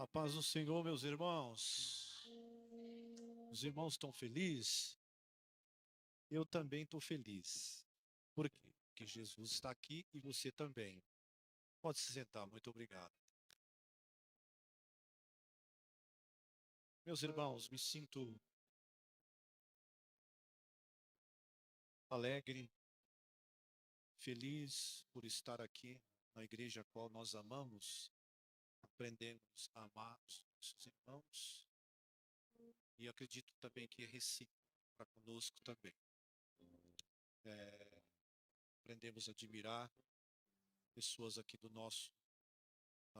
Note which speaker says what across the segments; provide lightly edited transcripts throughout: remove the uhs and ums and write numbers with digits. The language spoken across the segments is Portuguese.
Speaker 1: A paz do Senhor, meus irmãos. Os irmãos estão felizes? Eu também estou feliz. Por quê? Porque Jesus está aqui e você também. Pode se sentar, muito obrigado. Meus irmãos, me sinto alegre, feliz por estar aqui na igreja a qual nós amamos, aprendemos a amar os nossos irmãos e acredito também que é recíproco para conosco também. Aprendemos a admirar pessoas aqui da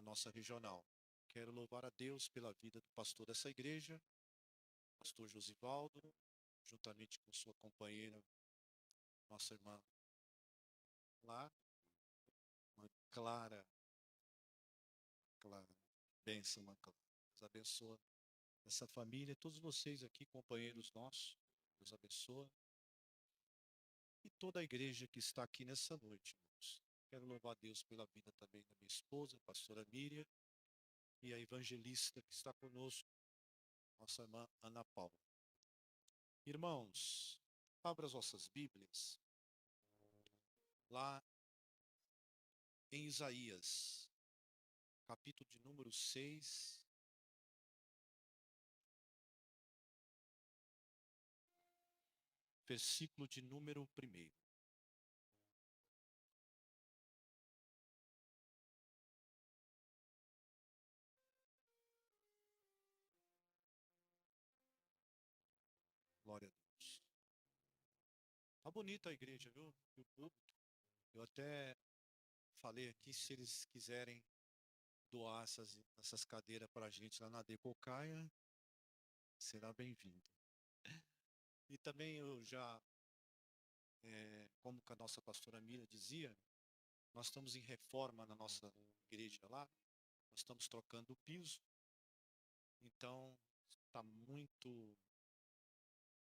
Speaker 1: nossa regional. Quero louvar a Deus pela vida do pastor dessa igreja, pastor Josivaldo, juntamente com sua companheira, nossa irmã lá, irmã Clara, Clara, bênção, irmã Clara. Deus abençoa essa família, todos vocês aqui, companheiros nossos, Deus abençoa. E toda a igreja que está aqui nessa noite, irmãos. Quero louvar a Deus pela vida também da minha esposa, a pastora Miriam, e a evangelista que está conosco, nossa irmã Ana Paula. Irmãos, abra as vossas Bíblias lá em Isaías, capítulo de número 6, versículo de número 1. Glória a Deus. Tá bonita a igreja, viu? E o púlpito. Eu até falei aqui, se eles quiserem doar essas cadeiras para a gente lá na Decocaia, será bem-vindo. E também eu já, como que a nossa pastora Mira dizia, nós estamos em reforma na nossa igreja lá, nós estamos trocando o piso, então está muito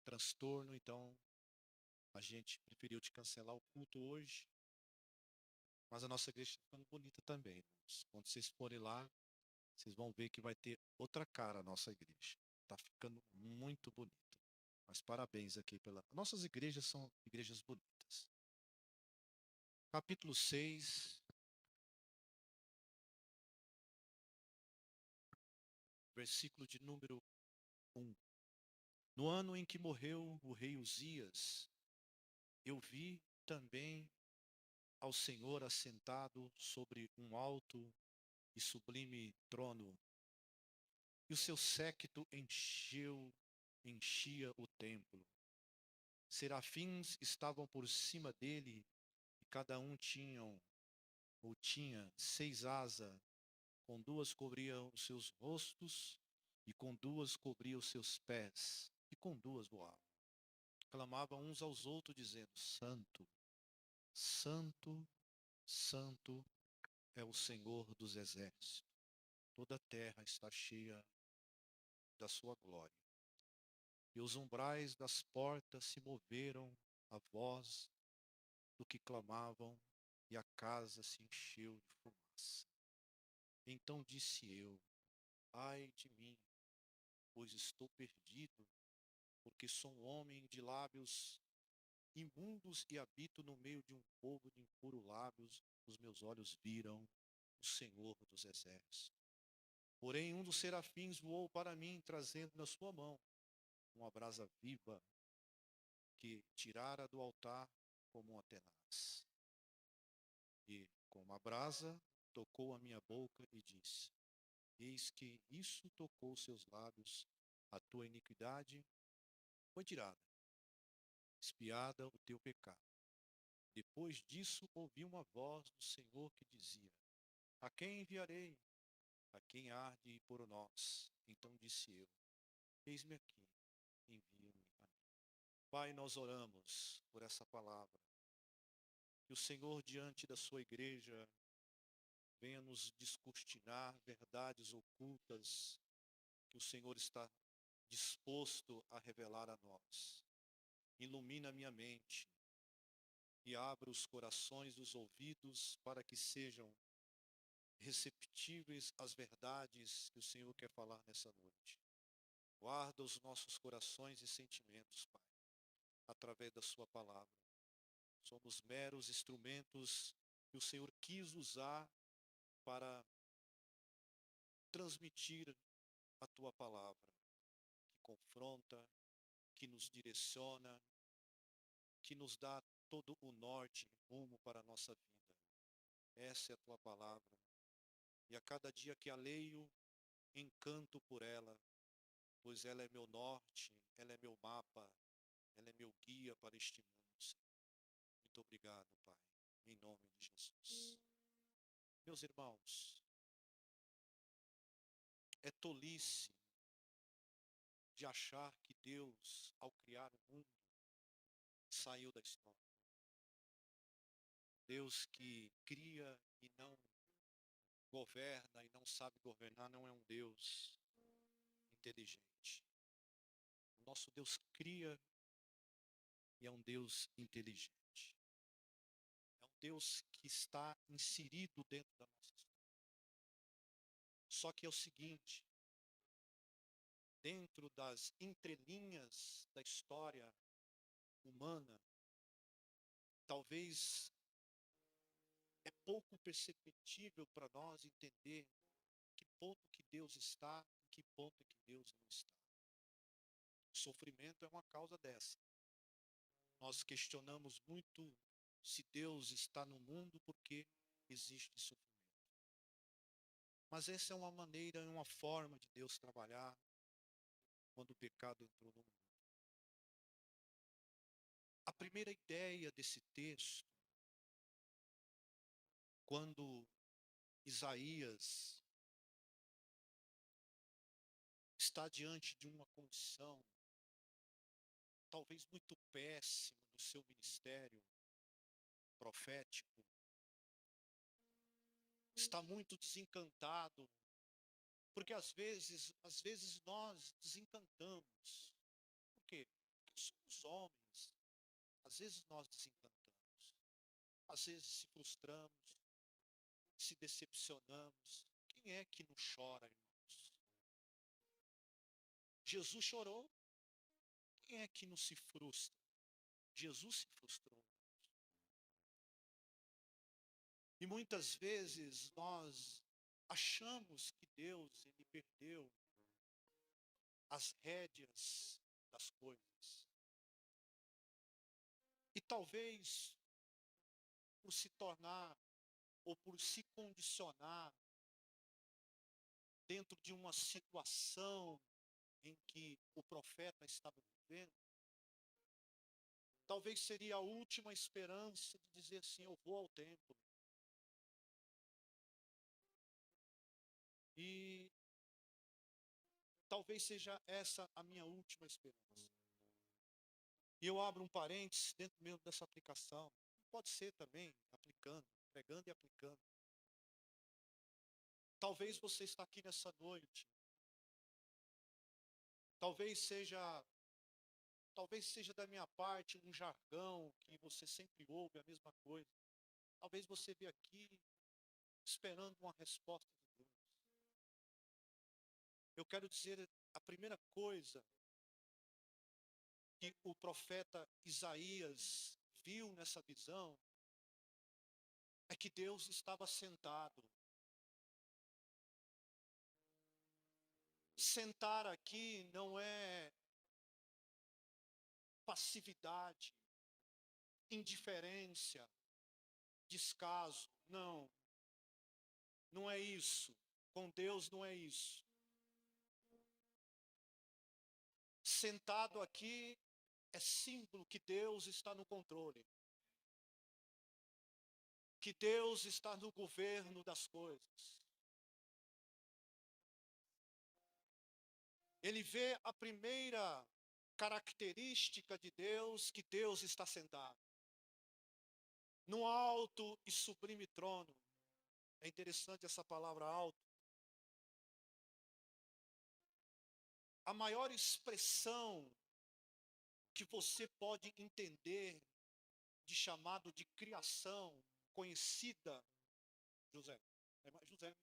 Speaker 1: transtorno, então a gente preferiu te cancelar o culto hoje, mas a nossa igreja está ficando bonita também, irmãos. Quando vocês forem lá, vocês vão ver que vai ter outra cara a nossa igreja. Está ficando muito bonita. Mas parabéns aqui pela. Nossas igrejas são igrejas bonitas. Capítulo 6, versículo de número 1. No ano em que morreu o rei Uzias, eu vi também ao Senhor assentado sobre um alto e sublime trono, e o seu séquito enchia o templo. Serafins estavam por cima dele, e cada um tinha 6 asas, com duas cobria os seus rostos, e com duas cobria os seus pés, e com duas voavam. Clamavam uns aos outros, dizendo: Santo, Santo, Santo é o Senhor dos exércitos. Toda a terra está cheia da sua glória. E os umbrais das portas se moveram à voz do que clamavam, e a casa se encheu de fumaça. Então disse eu: Ai de mim, pois estou perdido, porque sou um homem de lábios imundos e habito no meio de um povo de impuros lábios. Os meus olhos viram o Senhor dos exércitos. Porém, um dos serafins voou para mim, trazendo na sua mão uma brasa viva que tirara do altar como uma tenaz. E, como a brasa, tocou a minha boca e disse: Eis que isso tocou seus lábios, a tua iniquidade foi tirada, expiada o teu pecado. Depois disso, ouvi uma voz do Senhor que dizia: A quem enviarei? A quem há de ir por nós? Então disse eu: Eis-me aqui, envia-me a mim. Pai, nós oramos por essa palavra. Que o Senhor, diante da sua igreja, venha nos descortinar verdades ocultas que o Senhor está disposto a revelar a nós. Ilumina minha mente e abra os corações e os ouvidos para que sejam receptíveis às verdades que o Senhor quer falar nessa noite. Guarda os nossos corações e sentimentos, Pai, através da sua palavra. Somos meros instrumentos que o Senhor quis usar para transmitir a tua palavra, que confronta, que nos direciona, que nos dá todo o norte, rumo para a nossa vida. Essa é a tua palavra. E a cada dia que a leio, encanto por ela, pois ela é meu norte, ela é meu mapa, ela é meu guia para este mundo, Senhor. Muito obrigado, Pai, em nome de Jesus. Meus irmãos, é tolice de achar que Deus, ao criar o mundo, saiu da história. Deus que cria e não governa e não sabe governar não é um Deus inteligente. O nosso Deus cria e é um Deus inteligente. É um Deus que está inserido dentro da nossa história. Só que é o seguinte, dentro das entrelinhas da história humana, talvez é pouco perceptível para nós entender que ponto que Deus está e que ponto que Deus não está. O sofrimento é uma causa dessa. Nós questionamos muito se Deus está no mundo porque existe sofrimento. Mas essa é uma maneira, uma forma de Deus trabalhar quando o pecado entrou no mundo. A primeira ideia desse texto, quando Isaías está diante de uma condição talvez muito péssima do seu ministério profético, está muito desencantado, porque às vezes nós desencantamos. Por quê? Porque somos homens. Às vezes nós desencantamos. Às vezes se frustramos, se decepcionamos. Quem é que não chora, irmãos? Jesus chorou. Quem é que não se frustra? Jesus se frustrou. E muitas vezes nós achamos que Deus, ele perdeu as rédeas das coisas. E talvez por se tornar ou por se condicionar dentro de uma situação em que o profeta estava vivendo, talvez seria a última esperança de dizer assim, eu vou ao templo. E talvez seja essa a minha última esperança. E eu abro um parênteses dentro mesmo dessa aplicação. Pode ser também aplicando, pregando e aplicando. Talvez você está aqui nessa noite. Talvez seja da minha parte um jargão que você sempre ouve a mesma coisa. Talvez você veja aqui esperando uma resposta de Deus. Eu quero dizer a primeira coisa que o profeta Isaías viu nessa visão é que Deus estava sentado. Sentar aqui não é passividade, indiferença, descaso. Não, não é isso. Com Deus não é isso. Sentado aqui é símbolo que Deus está no controle. Que Deus está no governo das coisas. Ele vê a primeira característica de Deus, que Deus está sentado num alto e sublime trono. É interessante essa palavra alto. A maior expressão que você pode entender de chamado de criação conhecida, José, É mais José.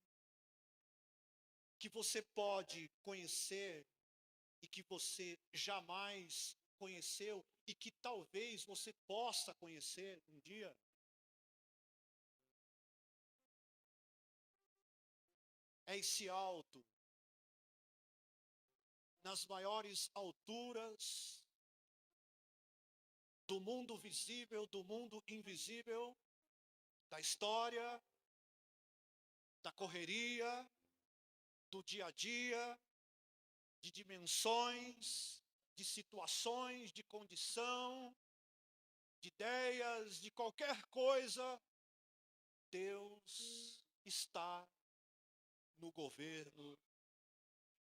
Speaker 1: Que você pode conhecer e que você jamais conheceu e que talvez você possa conhecer um dia. É esse alto, nas maiores alturas do mundo visível, do mundo invisível, da história, da correria, do dia a dia, de dimensões, de situações, de condição, de ideias, de qualquer coisa. Deus está no governo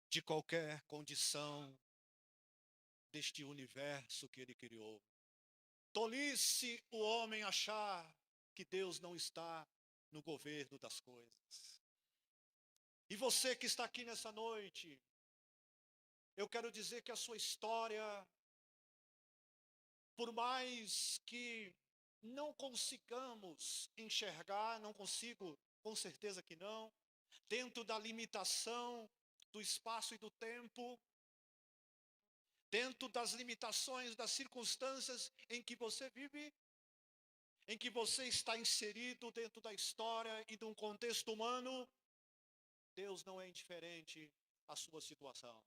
Speaker 1: de qualquer condição deste universo que ele criou. Tolice o homem achar que Deus não está no governo das coisas. E você que está aqui nessa noite, eu quero dizer que a sua história, por mais que não consigamos enxergar, não consigo, com certeza que não, dentro da limitação do espaço e do tempo, dentro das limitações das circunstâncias em que você vive, em que você está inserido dentro da história e de um contexto humano, Deus não é indiferente à sua situação.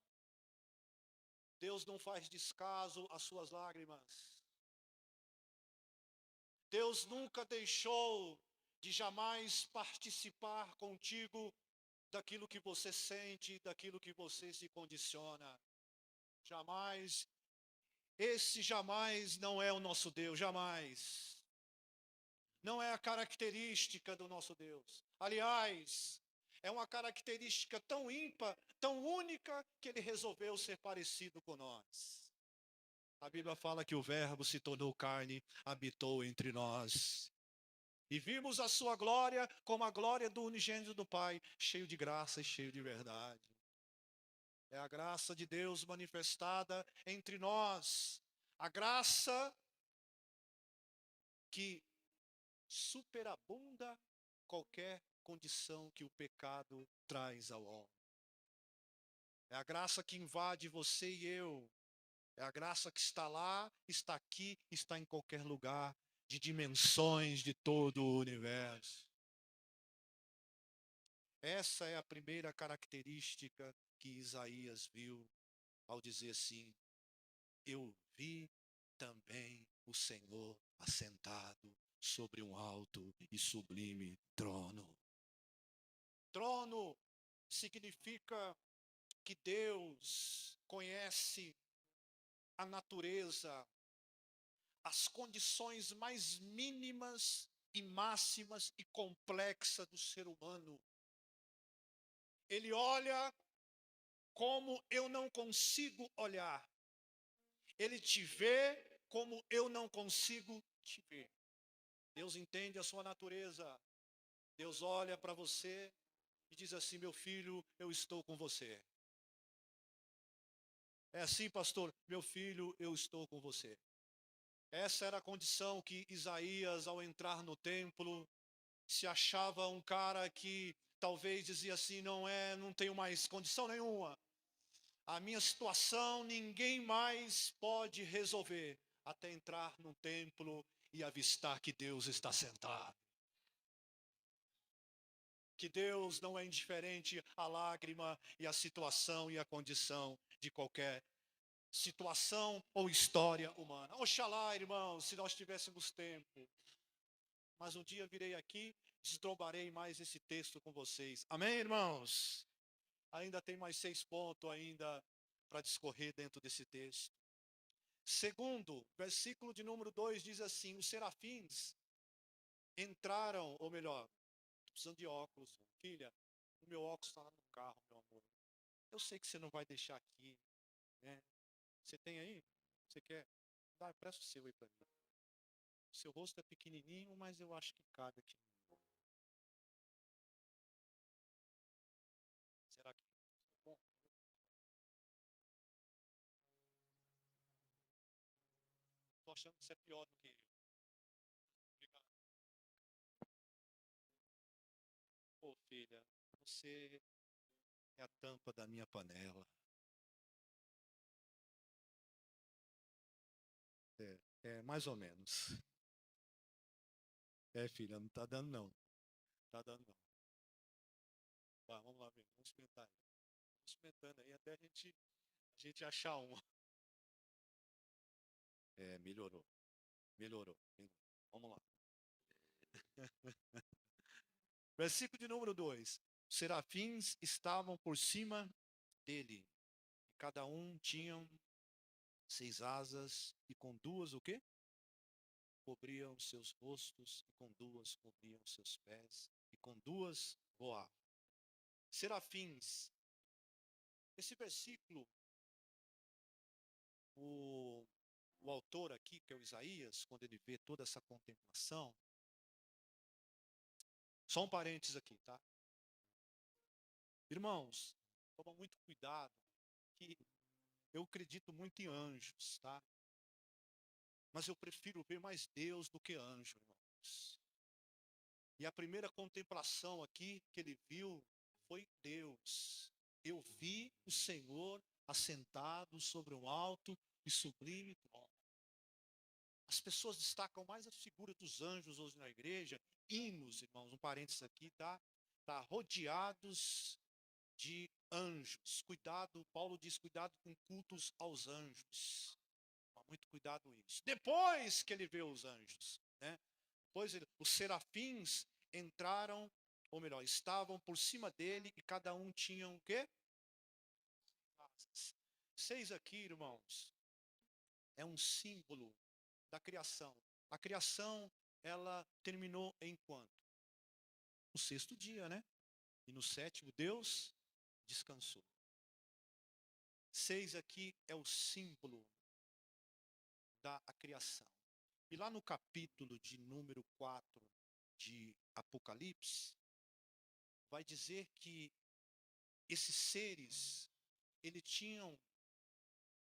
Speaker 1: Deus não faz descaso às suas lágrimas. Deus nunca deixou de jamais participar contigo daquilo que você sente, daquilo que você se condiciona. Jamais. Esse jamais não é o nosso Deus, jamais. Não é a característica do nosso Deus. Aliás, é uma característica tão ímpar, tão única, que ele resolveu ser parecido com nós. A Bíblia fala que o Verbo se tornou carne, habitou entre nós. E vimos a sua glória como a glória do unigênito do Pai, cheio de graça e cheio de verdade. É a graça de Deus manifestada entre nós. A graça que superabunda qualquer condição que o pecado traz ao homem. É a graça que invade você e eu. É a graça que está lá, está aqui, está em qualquer lugar, de dimensões de todo o universo. Essa é a primeira característica que Isaías viu ao dizer assim: eu vi também o Senhor assentado sobre um alto e sublime trono. Trono significa que Deus conhece a natureza, as condições mais mínimas e máximas e complexas do ser humano. Ele olha como eu não consigo olhar. Ele te vê como eu não consigo te ver. Deus entende a sua natureza. Deus olha para você e diz assim: meu filho, eu estou com você. É assim, pastor, meu filho, eu estou com você. Essa era a condição que Isaías, ao entrar no templo, se achava um cara que talvez dizia assim: não tenho mais condição nenhuma. A minha situação ninguém mais pode resolver, até entrar no templo e avistar que Deus está sentado. Que Deus não é indiferente à lágrima e à situação e à condição de qualquer situação ou história humana. Oxalá, irmãos, se nós tivéssemos tempo. Mas um dia virei aqui, desdobrarei mais esse texto com vocês. Amém, irmãos? Ainda tem mais 6 pontos ainda para discorrer dentro desse texto. Segundo, versículo de número 2 diz assim: os serafins entraram, ou melhor, estou precisando de óculos. Filha, o meu óculos está lá no carro, meu amor. Eu sei que você não vai deixar aqui, né? Você tem aí? Você quer? Dá, presta o seu aí para mim. O seu rosto é pequenininho, mas eu acho que cabe aqui. Será que é bom? Estou achando que você é pior do que eu. Obrigado. Ô, filho. filha, você é a tampa da minha panela. Mais ou menos. Filha, não tá dando não. Tá dando não. Tá, vamos lá, vamos experimentar aí. Vamos experimentando aí até a gente achar uma. Melhorou. Melhorou. Vamos lá. Versículo de número 2. Os serafins estavam por cima dele. Cada um tinha 6 asas e com 2 o quê? Cobriam seus rostos e com 2 cobriam seus pés e com 2 voavam. Serafins. Esse versículo, o autor aqui, que é o Isaías, quando ele vê toda essa contemplação, só um parênteses aqui, tá? Irmãos, toma muito cuidado, que eu acredito muito em anjos, tá? Mas eu prefiro ver mais Deus do que anjo, irmãos. E a primeira contemplação aqui que ele viu foi Deus. Eu vi o Senhor assentado sobre um alto e sublime trono. As pessoas destacam mais a figura dos anjos hoje na igreja. Hinos, irmãos, um parênteses aqui, tá? Tá rodeados de anjos. Cuidado, Paulo diz, cuidado com cultos aos anjos. Muito cuidado isso. Depois que ele vê os anjos, né? Depois os serafins entraram, ou melhor, estavam por cima dele e cada um tinha o quê? 6 aqui, irmãos, é um símbolo da criação. A criação, ela terminou em quando? No 6º dia, né? E no 7º, Deus descansou. 6 aqui é o símbolo da criação. E lá no capítulo de número 4 de Apocalipse, vai dizer que esses seres, eles tinham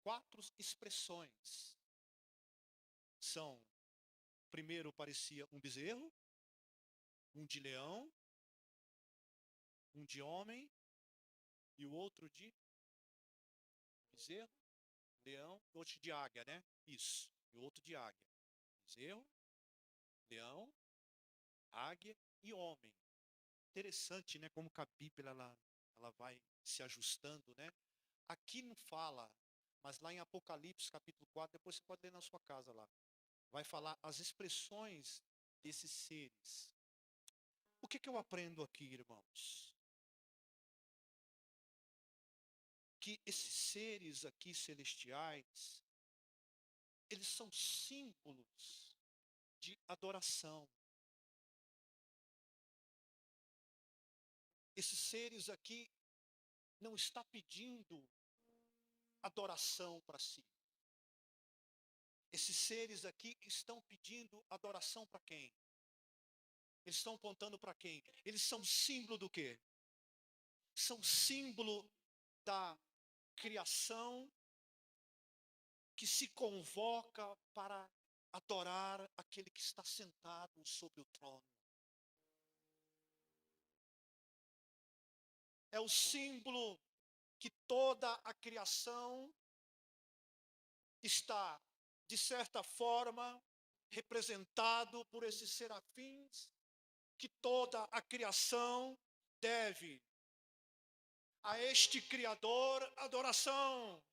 Speaker 1: 4 expressões. Primeiro parecia um bezerro, um de leão, um de homem e o outro de bezerro, leão, e outro de águia, né? Isso, e o outro de águia. Bezerro, leão, águia e homem. Interessante, né? Como que a Bíblia ela vai se ajustando, né? Aqui não fala, mas lá em Apocalipse, capítulo 4, depois você pode ler na sua casa lá. Vai falar as expressões desses seres. O que eu aprendo aqui, irmãos? Que esses seres aqui celestiais, eles são símbolos de adoração. Esses seres aqui não estão pedindo adoração para si. Esses seres aqui estão pedindo adoração para quem? Eles estão apontando para quem? Eles são símbolo do quê? São símbolo da criação que se convoca para adorar aquele que está sentado sobre o trono. É o símbolo que toda a criação está, de certa forma, representado por esses serafins, que toda a criação deve a este Criador adoração.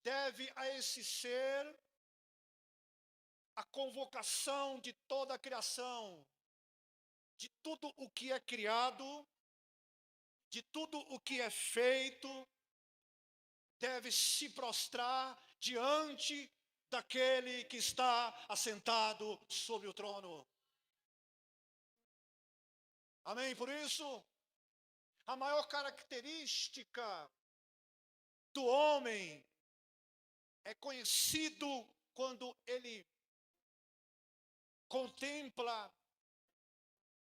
Speaker 1: Deve a esse ser a convocação de toda a criação, de tudo o que é criado, de tudo o que é feito, deve se prostrar diante daquele que está assentado sobre o trono. Amém? Por isso, a maior característica do homem é conhecido quando ele contempla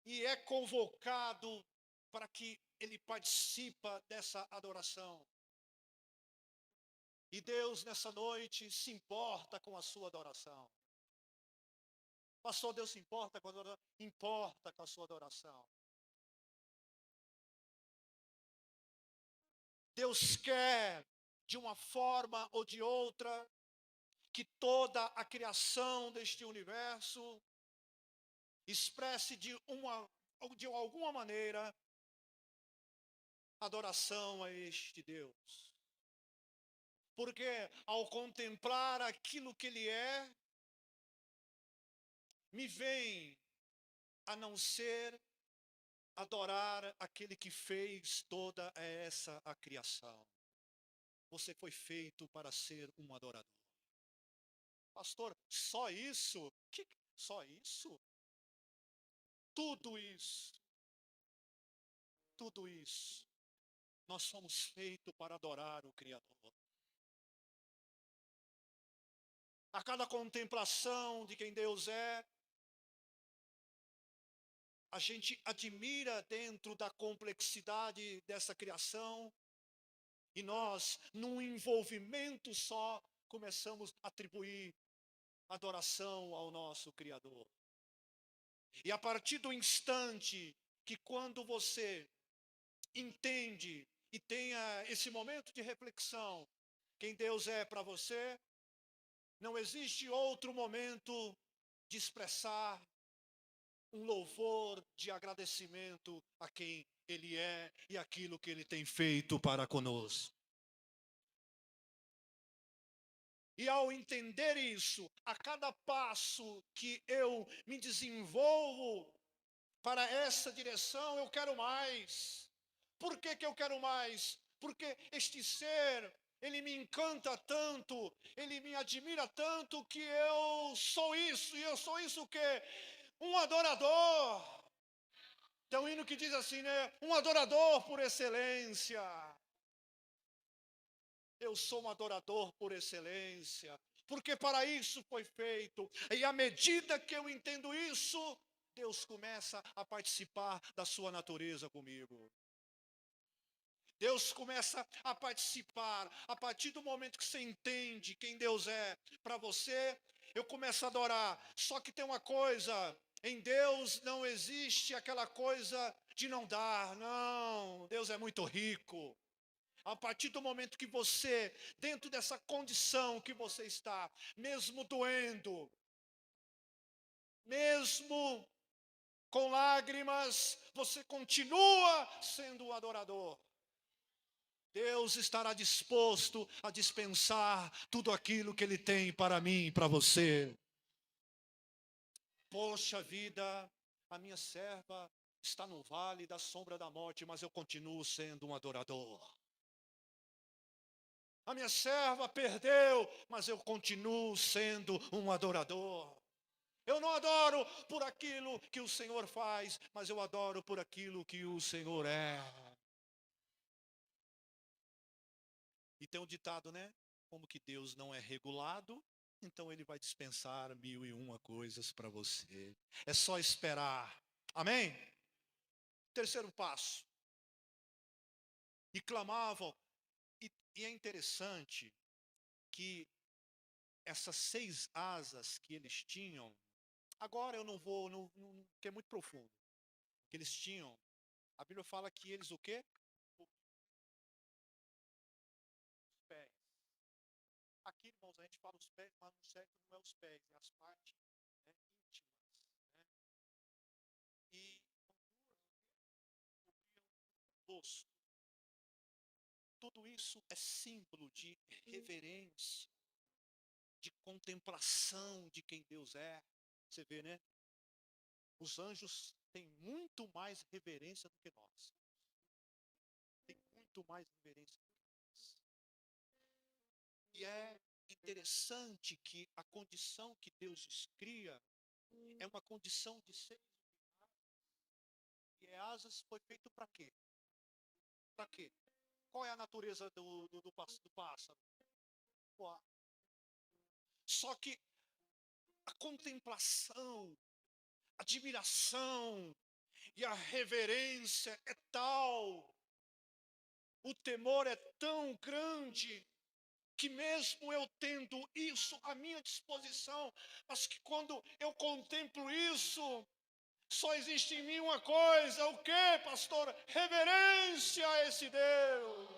Speaker 1: e é convocado para que ele participe dessa adoração. E Deus nessa noite se importa com a sua adoração. Pastor, Deus se importa com a adoração? Importa com a sua adoração. Deus quer, de uma forma ou de outra, que toda a criação deste universo expresse de alguma maneira adoração a este Deus. Porque ao contemplar aquilo que Ele é, me vem a não ser adorar aquele que fez toda essa a criação. Você foi feito para ser um adorador. Pastor, só isso? Só isso? Tudo isso, nós somos feitos para adorar o Criador. A cada contemplação de quem Deus é, a gente admira dentro da complexidade dessa criação, e nós, num envolvimento só, começamos a atribuir adoração ao nosso Criador. E a partir do instante que quando você entende e tenha esse momento de reflexão, quem Deus é para você, não existe outro momento de expressar um louvor de agradecimento a quem Ele é e aquilo que Ele tem feito para conosco. E ao entender isso, a cada passo que eu me desenvolvo para essa direção, eu quero mais. Por que eu quero mais? Porque este ser, ele me encanta tanto, ele me admira tanto, que eu sou isso. E eu sou isso o quê? Um adorador. Tem um hino que diz assim, né? Um adorador por excelência. Eu sou um adorador por excelência, porque para isso foi feito. E à medida que eu entendo isso, Deus começa a participar da sua natureza comigo. Deus começa a participar. A partir do momento que você entende quem Deus é para você, eu começo a adorar. Só que tem uma coisa, em Deus não existe aquela coisa de não dar. Não, Deus é muito rico. A partir do momento que você, dentro dessa condição que você está, mesmo doendo, mesmo com lágrimas, você continua sendo um adorador. Deus estará disposto a dispensar tudo aquilo que Ele tem para mim e para você. Poxa vida, a minha serva está no vale da sombra da morte, mas eu continuo sendo um adorador. A minha serva perdeu, mas eu continuo sendo um adorador. Eu não adoro por aquilo que o Senhor faz, mas eu adoro por aquilo que o Senhor é. E tem um ditado, né? Como que Deus não é regulado, então Ele vai dispensar 1001 coisas para você. É só esperar. Amém? Terceiro passo. E clamavam. E é interessante que essas 6 asas que eles tinham, agora eu não vou, que é muito profundo, que eles tinham, a Bíblia fala que eles o quê? Os pés. Aqui, irmãos, a gente fala os pés, mas no certo não é os pés, é as partes, né, íntimas. Né? E cobriam o rosto. Tudo isso é símbolo de reverência, de contemplação de quem Deus é. Você vê, né? Os anjos têm muito mais reverência do que nós. Tem muito mais reverência do que nós. E é interessante que a condição que Deus nos cria é uma condição de seres humanos. E asas foi feito para quê? Para quê? Qual é a natureza do pássaro? Voar. Só que a contemplação, a admiração e a reverência é tal, o temor é tão grande, que mesmo eu tendo isso à minha disposição, mas que quando eu contemplo isso, só existe em mim uma coisa, o quê, pastor? Reverência a esse Deus.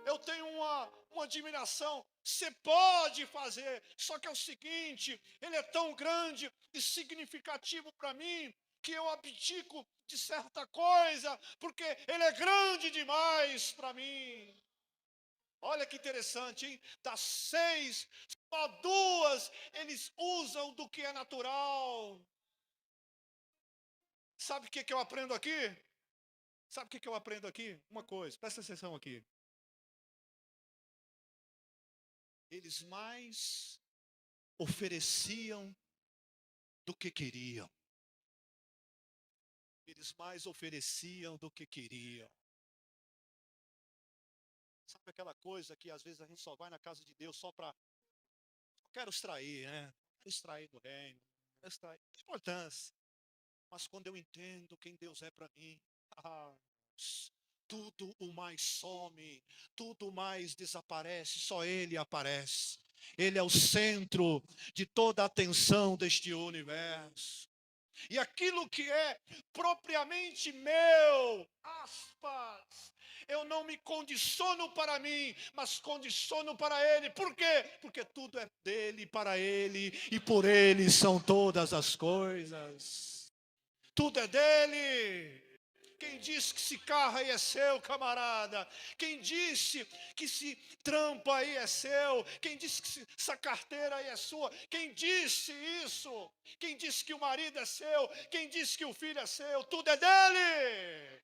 Speaker 1: Eu tenho uma admiração, você pode fazer, só que é o seguinte, ele é tão grande e significativo para mim, que eu abdico de certa coisa, porque ele é grande demais para mim. Olha que interessante, hein? Das 6, só 2 eles usam do que é natural. Sabe o que eu aprendo aqui? Sabe o que eu aprendo aqui? Uma coisa, presta atenção aqui. Eles mais ofereciam do que queriam. Eles mais ofereciam do que queriam. Sabe aquela coisa que às vezes a gente só vai na casa de Deus só para... Quero extrair, né? Quero extrair do reino. Quero extrair. Não tem importância. Mas quando eu entendo quem Deus é para mim, tudo o mais some, tudo mais desaparece, só Ele aparece. Ele é o centro de toda a atenção deste universo. E aquilo que é propriamente meu, aspas, eu não me condiciono para mim, mas condiciono para Ele. Por quê? Porque tudo é dele, para Ele, e por Ele são todas as coisas. Tudo é dele. Quem disse que esse carro aí é seu, camarada? Quem disse que esse trampo aí é seu? Quem disse que essa carteira aí é sua? Quem disse isso? Quem disse que o marido é seu? Quem disse que o filho é seu? Tudo é dele.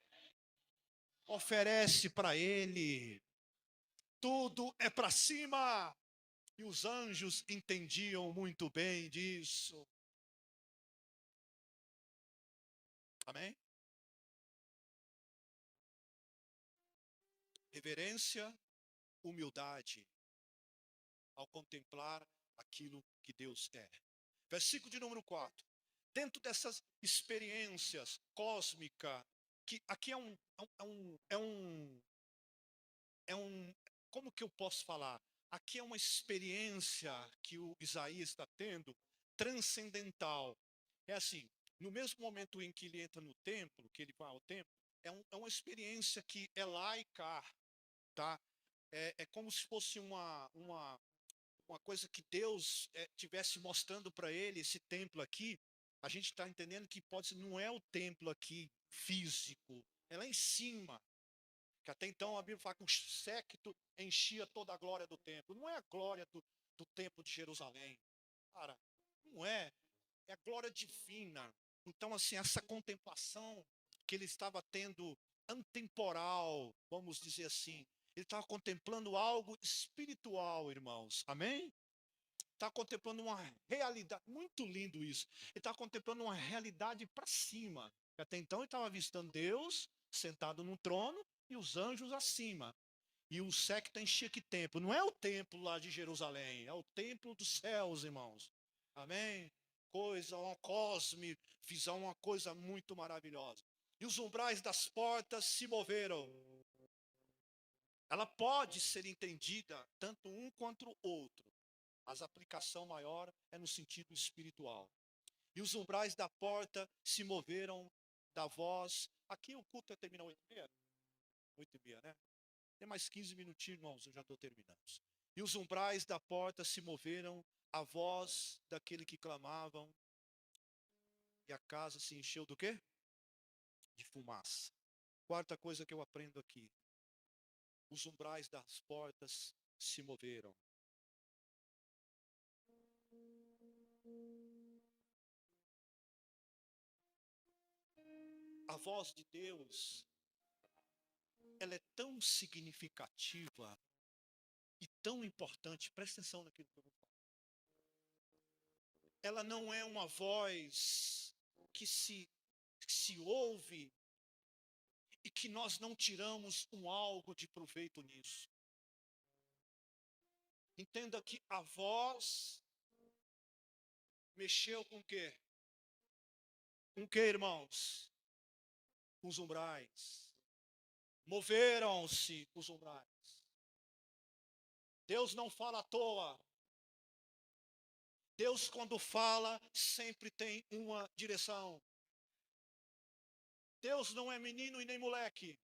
Speaker 1: Oferece para ele. Tudo é para cima. E os anjos entendiam muito bem disso. Amém? Reverência, humildade, ao contemplar aquilo que Deus é. Versículo de número 4. Dentro dessas experiências cósmicas, que aqui como que eu posso falar? Aqui é uma experiência que o Isaías está tendo, transcendental. É assim, no mesmo momento em que ele entra no templo, que ele vai ao templo, é uma experiência que é laica, tá? É como se fosse uma coisa que Deus tivesse mostrando para ele, esse templo aqui. A gente está entendendo que não é o templo aqui físico, é lá em cima. Que até então a Bíblia fala que o séquito enchia toda a glória do templo. Não é a glória do templo de Jerusalém. Cara, não é. É a glória divina. Então, assim, essa contemplação que ele estava tendo antemporal, vamos dizer assim, ele estava contemplando algo espiritual, irmãos. Amém? Está contemplando uma realidade, muito lindo isso. Ele está contemplando uma realidade para cima. Até então ele estava avistando Deus sentado no trono e os anjos acima. E o séquito enchia que templo? Não é o templo lá de Jerusalém, é o templo dos céus, irmãos. Amém? Coisa, uma cosme, visão, uma coisa muito maravilhosa. E os umbrais das portas se moveram. Ela pode ser entendida tanto um quanto o outro. Mas a aplicação maior é no sentido espiritual. E os umbrais da porta se moveram da voz. Aqui o culto termina 8h30? 8h30, né? Tem mais 15 minutinhos, irmãos, eu já estou terminando. E os umbrais da porta se moveram a voz daquele que clamavam. E a casa se encheu do quê? De fumaça. Quarta coisa que eu aprendo aqui. Os umbrais das portas se moveram. A voz de Deus, ela é tão significativa e tão importante. Presta atenção naquilo que eu vou falar. Ela não é uma voz que se ouve e que nós não tiramos algo de proveito nisso. Entenda que a voz mexeu com o quê? Com o quê, irmãos? Com os umbrais. moveram-se os umbrais. Deus não fala à toa. Deus, quando fala, sempre tem uma direção. Deus não é menino e nem moleque.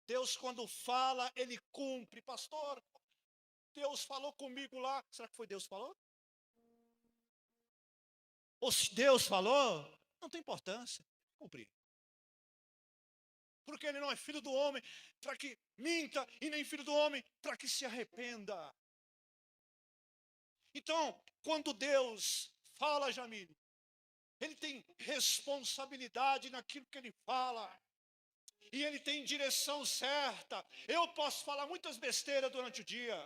Speaker 1: Deus, quando fala, Ele cumpre. Pastor, Deus falou comigo lá. Será que foi Deus que falou? Ou se Deus falou, não tem importância. Cumprir. Porque Ele não é filho do homem para que minta, e nem filho do homem para que se arrependa. Então, quando Deus fala, Jamile, Ele tem responsabilidade naquilo que Ele fala. E Ele tem direção certa. Eu posso falar muitas besteiras durante o dia.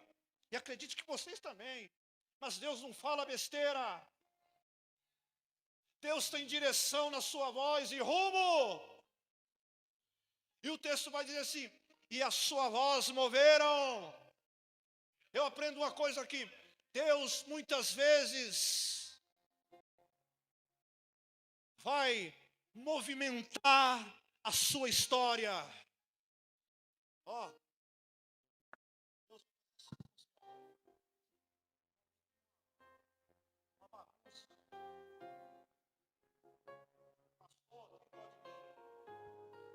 Speaker 1: E acredite que vocês também. Mas Deus não fala besteira. Deus tem direção na sua voz e rumo. E o texto vai dizer assim: e a sua voz moveram. Eu aprendo uma coisa aqui. Deus muitas vezes vai movimentar a sua história. Ó.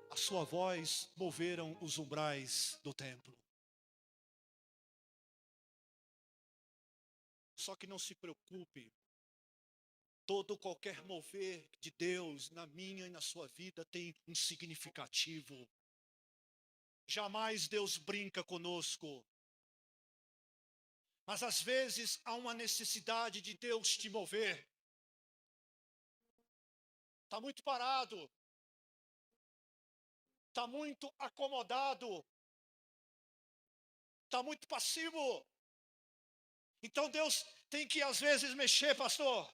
Speaker 1: A sua voz moveram os umbrais do templo. Só que não se preocupe. Qualquer mover de Deus na minha e na sua vida tem um significativo. Jamais Deus brinca conosco. Mas às vezes há uma necessidade de Deus te mover. Está muito parado. Está muito acomodado. Está muito passivo. Então Deus tem que às vezes mexer, pastor.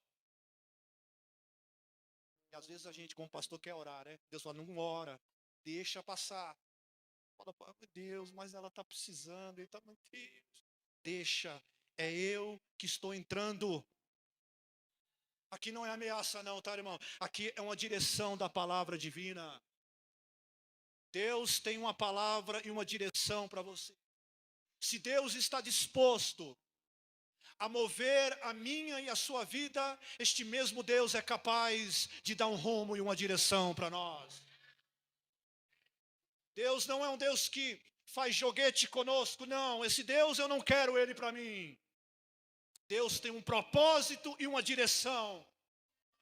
Speaker 1: E às vezes a gente, como pastor, quer orar, né? Deus fala, não ora, deixa passar. Fala, meu Deus, mas ela está precisando. Ele tá, meu Deus. Deixa, é eu que estou entrando. Aqui não é ameaça não, tá, irmão? Aqui é uma direção da palavra divina. Deus tem uma palavra e uma direção para você. Se Deus está disposto a mover a minha e a sua vida, este mesmo Deus é capaz de dar um rumo e uma direção para nós. Deus não é um Deus que faz joguete conosco, não. Esse Deus eu não quero ele para mim. Deus tem um propósito e uma direção.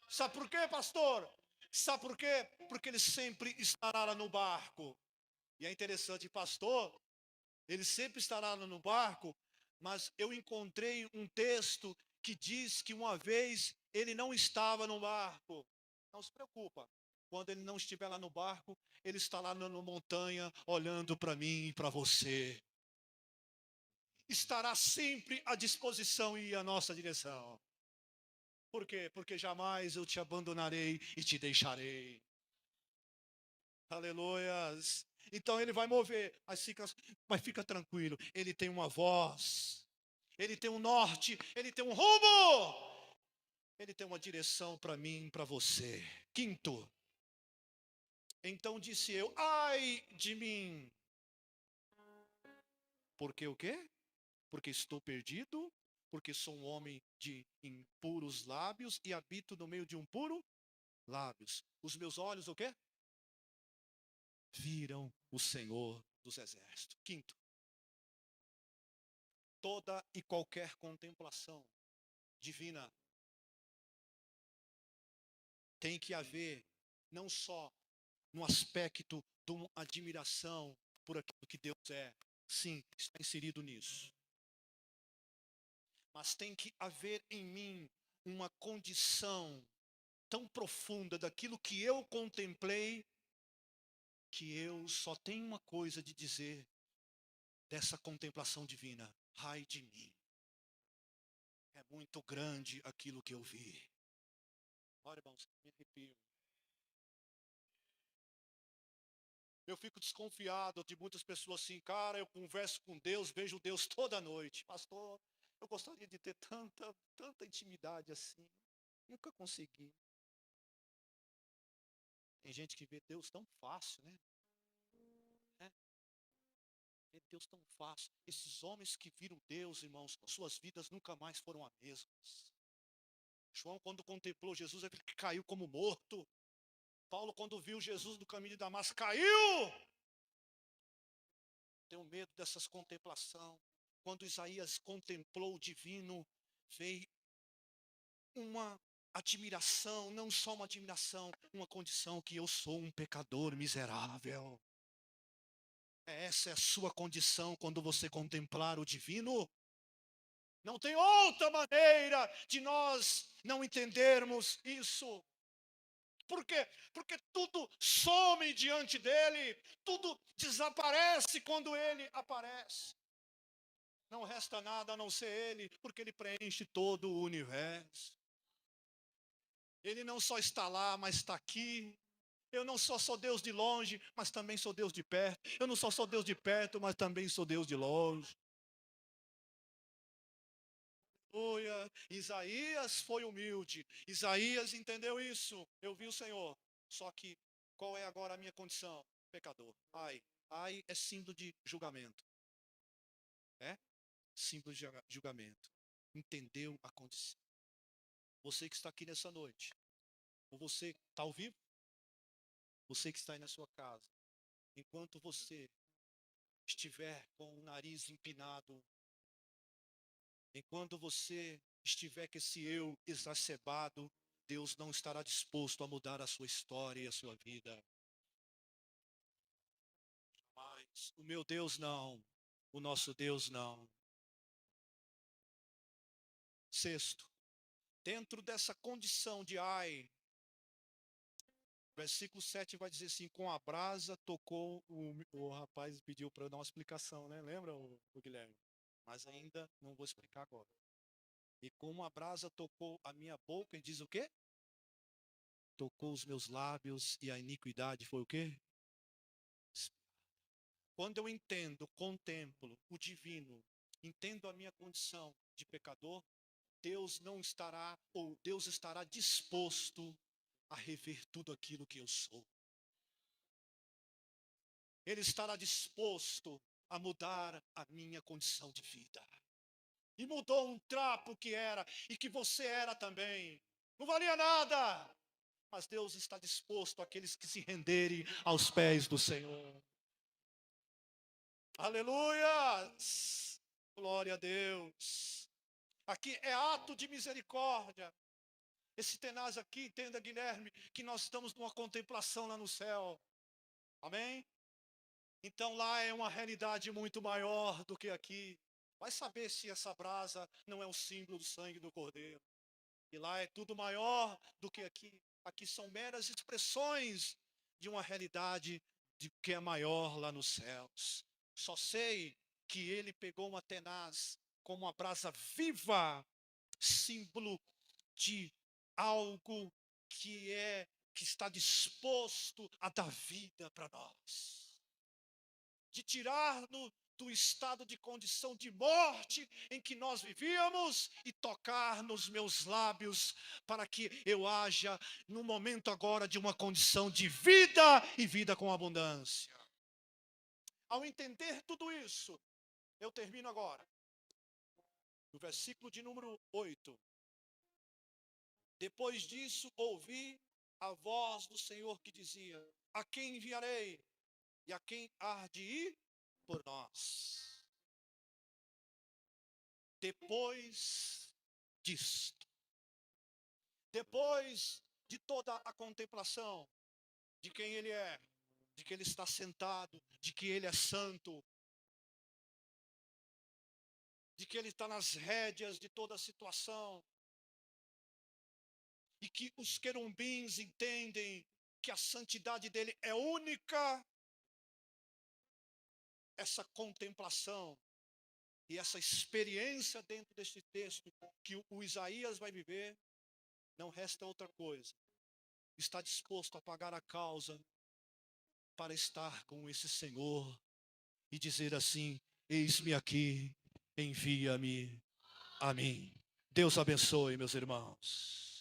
Speaker 1: Sabe por quê, pastor? Sabe por quê? Porque ele sempre estará lá no barco. E é interessante, pastor, ele sempre estará lá no barco, mas eu encontrei um texto que diz que uma vez ele não estava no barco. Não se preocupa. Quando ele não estiver lá no barco, ele está lá na montanha, olhando para mim e para você. Estará sempre à disposição e à nossa direção. Por quê? Porque jamais eu te abandonarei e te deixarei. Aleluias. Então ele vai mover, mas fica tranquilo. Ele tem uma voz, ele tem um norte, ele tem um rumo, ele tem uma direção para mim, para você. Quinto, então disse eu, ai de mim. Porque o quê? Porque estou perdido, porque sou um homem de impuros lábios e habito no meio de um puro lábios. Os meus olhos o quê? Viram o Senhor dos Exércitos. Quinto, toda e qualquer contemplação divina tem que haver não só no aspecto de uma admiração por aquilo que Deus é, sim, está inserido nisso. Mas tem que haver em mim uma condição tão profunda daquilo que eu contemplei, que eu só tenho uma coisa de dizer dessa contemplação divina: ai de mim. É muito grande aquilo que eu vi. Olha, irmãos, me arrepio. Eu fico desconfiado de muitas pessoas assim, cara, eu converso com Deus, vejo Deus toda noite. Pastor, eu gostaria de ter tanta intimidade assim. Nunca consegui. Tem gente que vê Deus tão fácil, né? ver Deus tão fácil. Esses homens que viram Deus, irmãos, suas vidas nunca mais foram as mesmas. João, quando contemplou Jesus, ele caiu como morto. Paulo, quando viu Jesus no caminho de Damasco, caiu. Tenho medo dessas contemplações. Quando Isaías contemplou o divino, veio uma admiração, não só uma admiração, uma condição que eu sou um pecador miserável. Essa é a sua condição quando você contemplar o divino. Não tem outra maneira de nós não entendermos isso. Por quê? Porque tudo some diante dele, tudo desaparece quando ele aparece. Não resta nada a não ser ele, porque ele preenche todo o universo. Ele não só está lá, mas está aqui. Eu não só sou Deus de longe, mas também sou Deus de perto. Eu não só sou Deus de perto, mas também sou Deus de longe. Aleluia. Isaías foi humilde. Isaías entendeu isso. Eu vi o Senhor. Só que qual é agora a minha condição? Pecador. Ai é símbolo de julgamento. É? Símbolo de julgamento. Entendeu a condição. Você que está aqui nessa noite. Ou você está ao vivo? Você que está aí na sua casa. Enquanto você estiver com o nariz empinado, enquanto você estiver com esse eu exacerbado, Deus não estará disposto a mudar a sua história e a sua vida. Mas o meu Deus não, o nosso Deus não. Sexto, dentro dessa condição de versículo 7 vai dizer assim, com a brasa tocou, o rapaz pediu para eu dar uma explicação, né? Lembra, o Guilherme? Mas ainda não vou explicar agora. E como a brasa tocou a minha boca, ele diz o quê? Tocou os meus lábios e a iniquidade foi o quê? Quando eu entendo, contemplo o divino, entendo a minha condição de pecador, Deus não estará, ou Deus estará disposto a rever tudo aquilo que eu sou. Ele estará disposto a mudar a minha condição de vida. E mudou um trapo que era, e que você era também. Não valia nada. Mas Deus está disposto àqueles que se renderem aos pés do Senhor. Aleluia! Glória a Deus. Aqui é ato de misericórdia. Esse tenaz aqui, entenda, Guilherme, que nós estamos numa contemplação lá no céu. Amém? Então lá é uma realidade muito maior do que aqui. Vai saber se essa brasa não é um símbolo do sangue do Cordeiro. E lá é tudo maior do que aqui. Aqui são meras expressões de uma realidade de que é maior lá nos céus. Só sei que ele pegou uma tenaz como uma brasa viva, símbolo de algo que está disposto a dar vida para nós. De tirar-nos do estado de condição de morte em que nós vivíamos e tocar nos meus lábios para que eu haja no momento agora de uma condição de vida e vida com abundância. Ao entender tudo isso, eu termino agora. No versículo de número 8. Depois disso, ouvi a voz do Senhor que dizia: a quem enviarei? E a quem há de ir por nós? Depois disto, depois de toda a contemplação de quem ele é, de que ele está sentado, de que ele é santo, de que ele está nas rédeas de toda a situação, e que os querubins entendem que a santidade dele é única, essa contemplação e essa experiência dentro deste texto que o Isaías vai viver, não resta outra coisa. Está disposto a pagar a causa para estar com esse Senhor e dizer assim: eis-me aqui, envia-me a mim. Deus abençoe, meus irmãos.